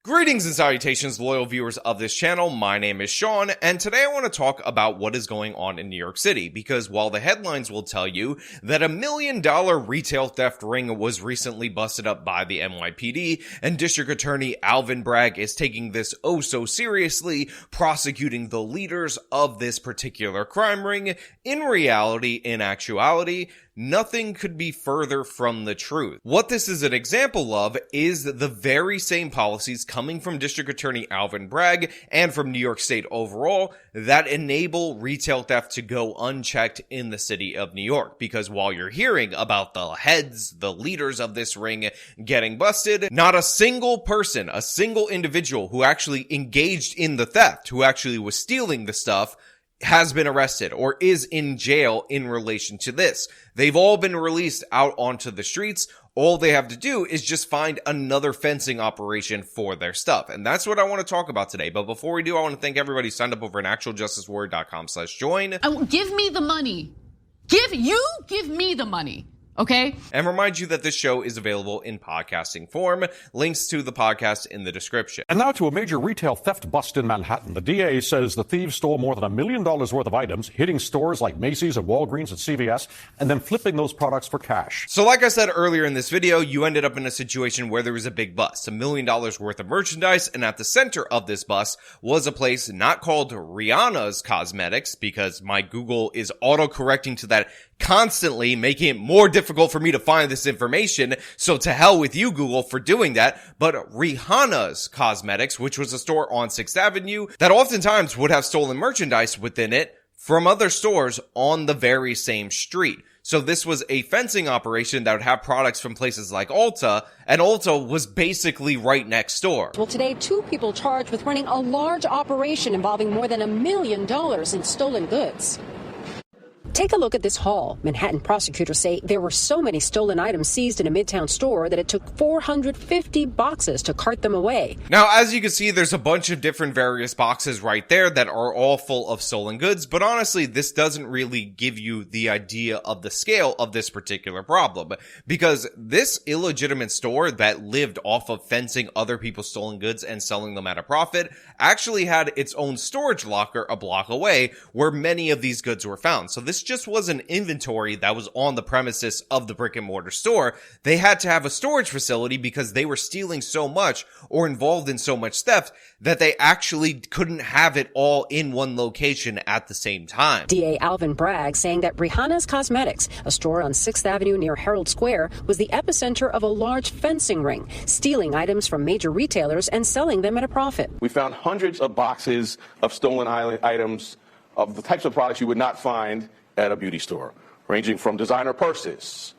Greetings and salutations, loyal viewers of this channel. My name is Sean, and today I want to talk about what is going on in New York City, because while the headlines will tell you that $1 million retail theft ring was recently busted up by the NYPD, and District Attorney Alvin Bragg is taking this oh so seriously, prosecuting the leaders of this particular crime ring, in actuality, nothing could be further from the truth. What this is an example of is the very same policies coming from District Attorney Alvin Bragg and from New York State overall that enable retail theft to go unchecked in the city of New York. Because while you're hearing about the heads, the leaders of this ring getting busted, not a single person, a single individual who actually engaged in the theft, who actually was stealing the stuff, has been arrested or is in jail in relation to this. They've all been released out onto the streets. All they have to do is just find another fencing operation for their stuff. And that's what I want to talk about today. But before we do, I want to thank everybody who signed up over at actualjusticewarrior.com/join. Give me the money. Give me the money. Okay? And remind you that this show is available in podcasting form. Links to the podcast in the description. And now to a major retail theft bust in Manhattan. The DA says the thieves stole more than $1 million worth of items, hitting stores like Macy's and Walgreens and CVS, and then flipping those products for cash. So like I said earlier in this video, you ended up in a situation where there was a big bust, $1 million worth of merchandise, and at the center of this bust was a place not called Rihanna's Cosmetics, because my Google is auto-correcting to that constantly, making it more difficult for me to find this information, so to hell with you, Google, for doing that, but Rihanna's Cosmetics, which was a store on 6th Avenue that oftentimes would have stolen merchandise within it from other stores on the very same street. So this was a fencing operation that would have products from places like Ulta, and Ulta was basically right next door. Well, today, 2 people charged with running a large operation involving more than $1 million in stolen goods. Take a look at this haul. Manhattan prosecutors say there were so many stolen items seized in a Midtown store that it took 450 boxes to cart them away. Now, as you can see, there's a bunch of different various boxes right there that are all full of stolen goods, but honestly, this doesn't really give you the idea of the scale of this particular problem, because this illegitimate store that lived off of fencing other people's stolen goods and selling them at a profit actually had its own storage locker a block away where many of these goods were found. So this just was an inventory that was on the premises of the brick and mortar store. They had to have a storage facility because they were stealing so much or involved in so much theft that they actually couldn't have it all in one location at the same time. DA Alvin Bragg saying that Rihanna's Cosmetics, a store on 6th Avenue near Herald Square, was the epicenter of a large fencing ring, stealing items from major retailers and selling them at a profit. We found hundreds of boxes of stolen items of the types of products you would not find at a beauty store, ranging from designer purses,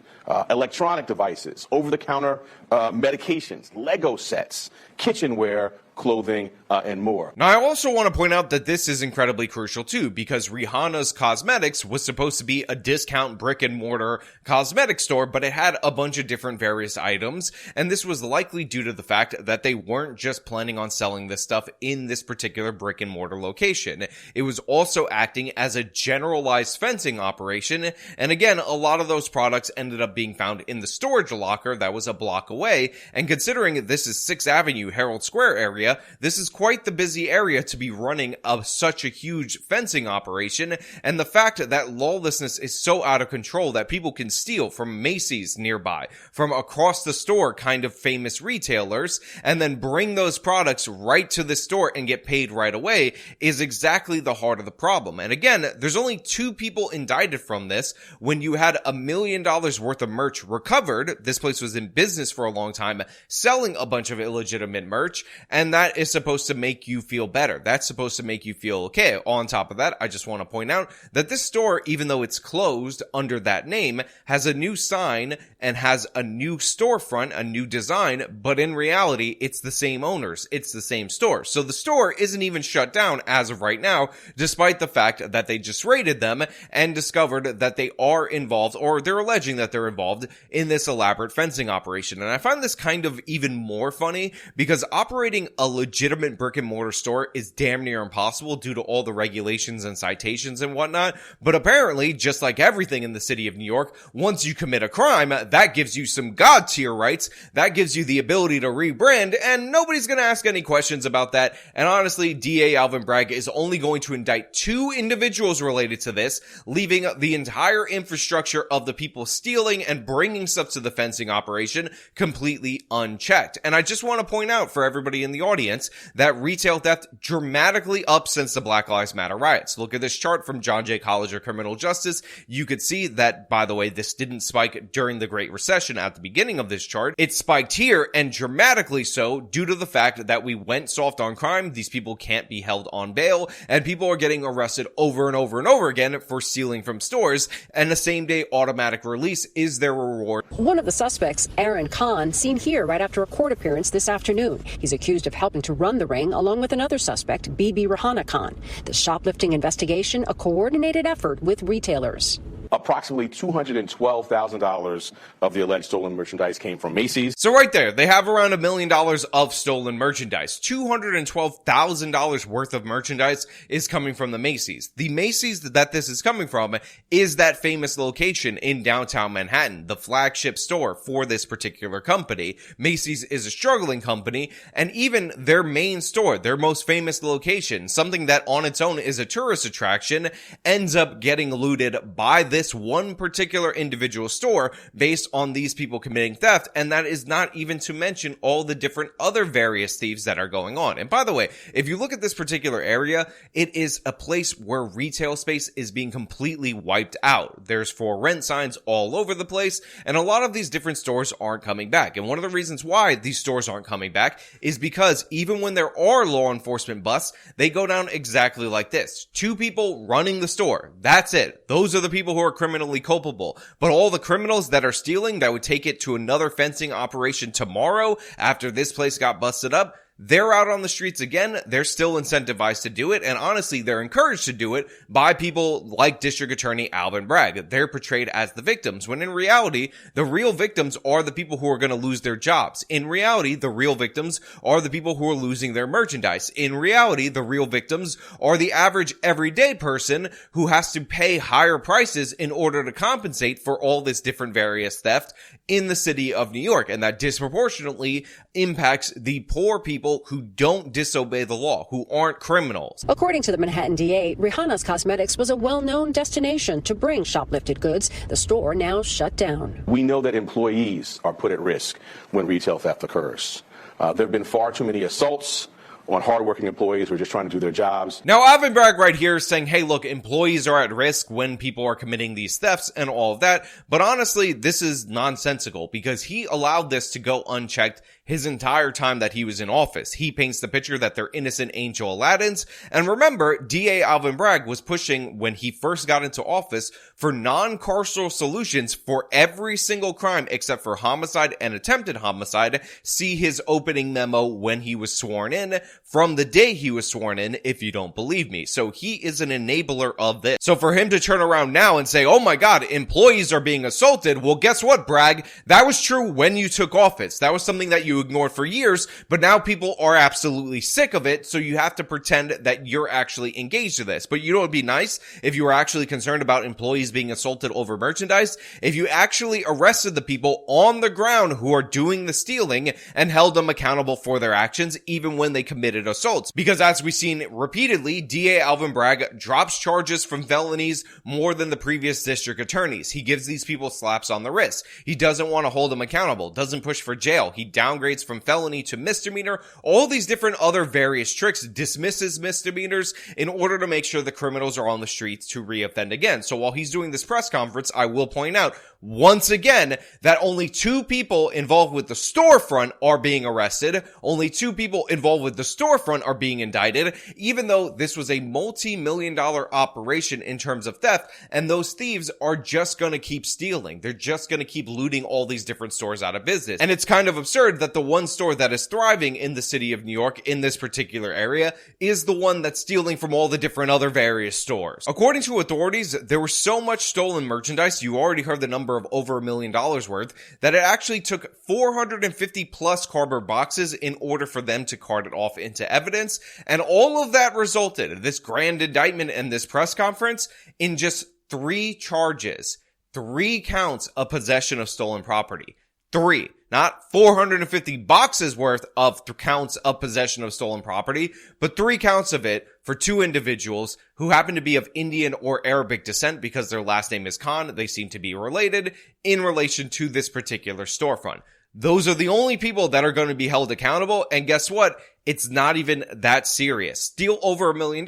electronic devices, over-the-counter medications, Lego sets, kitchenware, clothing, and more. Now, I also want to point out that this is incredibly crucial too, because Rihanna's Cosmetics was supposed to be a discount brick and mortar cosmetic store, but it had a bunch of different various items, and this was likely due to the fact that they weren't just planning on selling this stuff in this particular brick and mortar location. It was also acting as a generalized fencing operation, and again, a lot of those products ended up being found in the storage locker that was a block away, and considering this is 6th Avenue, Herald Square area, this is quite the busy area to be running such a huge fencing operation, and the fact that lawlessness is so out of control that people can steal from Macy's nearby, from across the store kind of famous retailers, and then bring those products right to the store and get paid right away is exactly the heart of the problem. And again, there's only 2 people indicted from this when you had $1 million worth of merch recovered. This place was in business for a long time, selling a bunch of illegitimate merch, and that is supposed to make you feel better. That's supposed to make you feel okay. On top of that, I just want to point out that this store, even though it's closed under that name, has a new sign and has a new storefront, a new design, but in reality, it's the same owners. It's the same store. So the store isn't even shut down as of right now, despite the fact that they just raided them and discovered that they are involved, or they're alleging that they're involved in this elaborate fencing operation. And I find this kind of even more funny because operating a legitimate brick and mortar store is damn near impossible due to all the regulations and citations and whatnot. But apparently, just like everything in the city of New York, once you commit a crime, that gives you some god tier rights. That gives you the ability to rebrand, and nobody's going to ask any questions about that. And honestly, DA Alvin Bragg is only going to indict 2 individuals related to this, leaving the entire infrastructure of the people stealing and bringing stuff to the fencing operation completely unchecked. And I just want to point out for everybody in the audience that retail theft dramatically up since the Black Lives Matter riots. Look at this chart from John J. College of Criminal Justice. You could see that, by the way, this didn't spike during the Great Recession at the beginning of this chart. It spiked here, and dramatically so, due to the fact that we went soft on crime. These people can't be held on bail, and people are getting arrested over and over and over again for stealing from stores, and the same-day automatic release is their reward. One of the suspects, Aaron Khan, seen here right after a court appearance this afternoon. He's accused of helping to run the ring along with another suspect, Bibi Rahana Khan. The shoplifting investigation, a coordinated effort with retailers. Approximately $212,000 of the alleged stolen merchandise came from Macy's. So right there, they have around $1 million of stolen merchandise. $212,000 worth of merchandise is coming from the Macy's. The Macy's that this is coming from is that famous location in downtown Manhattan, the flagship store for this particular company. Macy's is a struggling company, and even their main store, their most famous location, something that on its own is a tourist attraction, ends up getting looted by this one particular individual store based on these people committing theft. And that is not even to mention all the different other various thieves that are going on. And by the way, if you look at this particular area, it is a place where retail space is being completely wiped out. There's for rent signs all over the place, and a lot of these different stores aren't coming back. And one of the reasons why these stores aren't coming back is because even when there are law enforcement busts, they go down exactly like this. 2 people running the store. That's it. Those are the people who are criminally culpable. But all the criminals that are stealing that would take it to another fencing operation tomorrow after this place got busted up, they're out on the streets again. They're still incentivized to do it, and honestly, they're encouraged to do it by people like District Attorney Alvin Bragg. They're portrayed as the victims, when in reality, the real victims are the people who are going to lose their jobs. In reality, the real victims are the people who are losing their merchandise. In reality, the real victims are the average everyday person who has to pay higher prices in order to compensate for all this different various theft in the city of New York, and that disproportionately impacts the poor people who don't disobey the law, who aren't criminals. According to the Manhattan DA, Rihanna's Cosmetics was a well-known destination to bring shoplifted goods. The store now shut down. We know that employees are put at risk when retail theft occurs. There have been far too many assaults on hardworking employees who are just trying to do their jobs. Now, Alvin Bragg right here is saying, hey, look, employees are at risk when people are committing these thefts and all of that. But honestly, this is nonsensical because he allowed this to go unchecked his entire time that he was in office. He paints the picture that they're innocent angel Aladdins. And remember, DA Alvin Bragg was pushing, when he first got into office, for non-carceral solutions for every single crime except for homicide and attempted homicide. See his opening memo when he was sworn in, from the day he was sworn in, if you don't believe me. So he is an enabler of this. So for him to turn around now and say, oh my God, employees are being assaulted. Well, guess what, Bragg? That was true when you took office. That was something that you ignored for years, but now people are absolutely sick of it, so you have to pretend that you're actually engaged to this. But you know what would be nice if you were actually concerned about employees being assaulted over merchandise? If you actually arrested the people on the ground who are doing the stealing and held them accountable for their actions, even when they committed assaults. Because as we've seen repeatedly, DA Alvin Bragg drops charges from felonies more than the previous district attorneys. He gives these people slaps on the wrist. He doesn't want to hold them accountable, doesn't push for jail. He downgrades from felony to misdemeanor, all these different other various tricks, dismisses misdemeanors in order to make sure the criminals are on the streets to reoffend again. So while he's doing this press conference, I will point out once again that only 2 people involved with the storefront are being arrested. Only 2 people involved with the storefront are being indicted, even though this was a multi-million-dollar operation in terms of theft, and those thieves are just going to keep stealing. They're just going to keep looting all these different stores out of business. And it's kind of absurd that that the one store that is thriving in the city of New York in this particular area is the one that's stealing from all the different other various stores. According to authorities, there was so much stolen merchandise, you already heard the number of over $1 million worth, that it actually took 450 plus cardboard boxes in order for them to cart it off into evidence. And all of that resulted, this grand indictment and this press conference, in just 3 charges. 3 counts of possession of stolen property. 3, not 450 boxes worth of counts of possession of stolen property, but 3 counts of it for 2 individuals who happen to be of Indian or Arabic descent because their last name is Khan. They seem to be related in relation to this particular storefront. Those are the only people that are going to be held accountable. And guess what? It's not even that serious. Steal over $1 million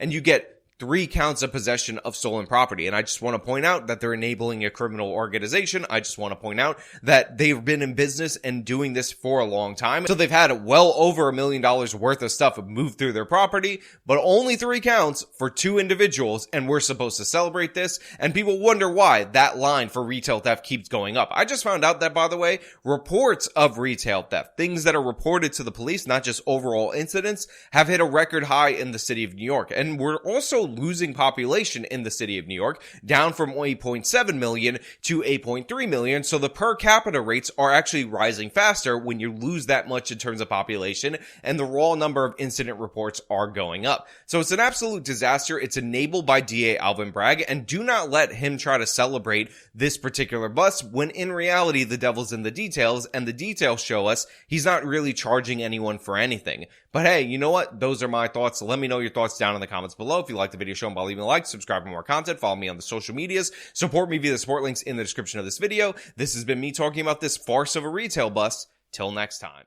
and you get 3 counts of possession of stolen property. And I just want to point out that they're enabling a criminal organization. I just want to point out that they've been in business and doing this for a long time. So they've had well over $1 million worth of stuff move through their property, but only 3 counts for 2 individuals. And we're supposed to celebrate this. And people wonder why that line for retail theft keeps going up. I just found out that, by the way, reports of retail theft, things that are reported to the police, not just overall incidents, have hit a record high in the city of New York. And we're also losing population in the city of New York, down from 8.7 million to 8.3 million. So the per capita rates are actually rising faster when you lose that much in terms of population, and the raw number of incident reports are going up. So it's an absolute disaster. It's enabled by DA Alvin Bragg, and do not let him try to celebrate this particular bust when in reality the devil's in the details, and the details show us he's not really charging anyone for anything. But hey, you know what? Those are my thoughts. Let me know your thoughts down in the comments below. If you like the video, show them by leaving a like, subscribe for more content, follow me on the social medias, support me via the support links in the description of this video. This has been me talking about this farce of a retail bust. Till next time.